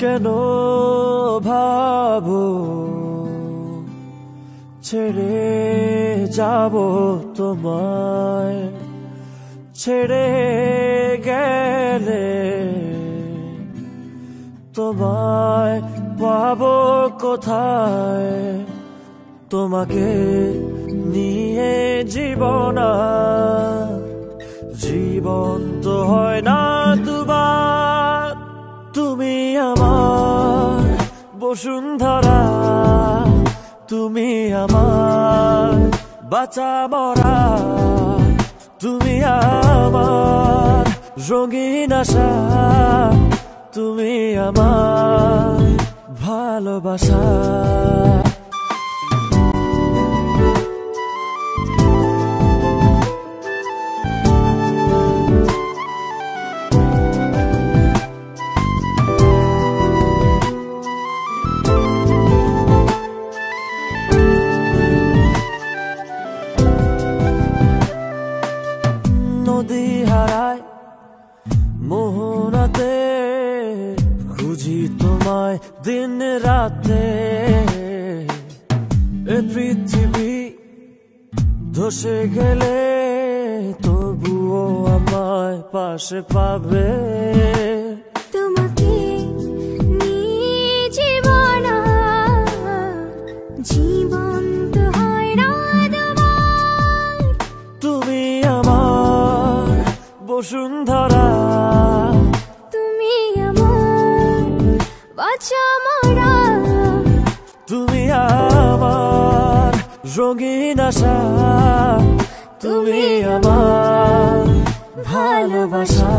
কেন ভাবো ছেড়ে যাব তোমায়, ছেড়ে গেলে তোমায় পাবো কোথায়? তোমাকে নিয়ে জীবন জীবন তো হয় না দুবার। তুমি আমার বসুন্ধরা, তুমি আমার বাঁচা মরা, তুমি আমার রঙিন আশা, তুমি আমার ভালোবাসা। নদী হারায় মোহনাতে, খুঁজি তোমায় দিন রাতে। এ পৃথিবী ধসে গেলে তবুও আমায় পাশে পাবে। তোমাকে নিয়ে জীবন জীবন তো হয় না দুবার। তুমি আমার বসুন্ধরা, তুমি আমার বাঁচা মরা, তুমি আমার রঙিন আশা, তুমি আমার ভালোবাসা।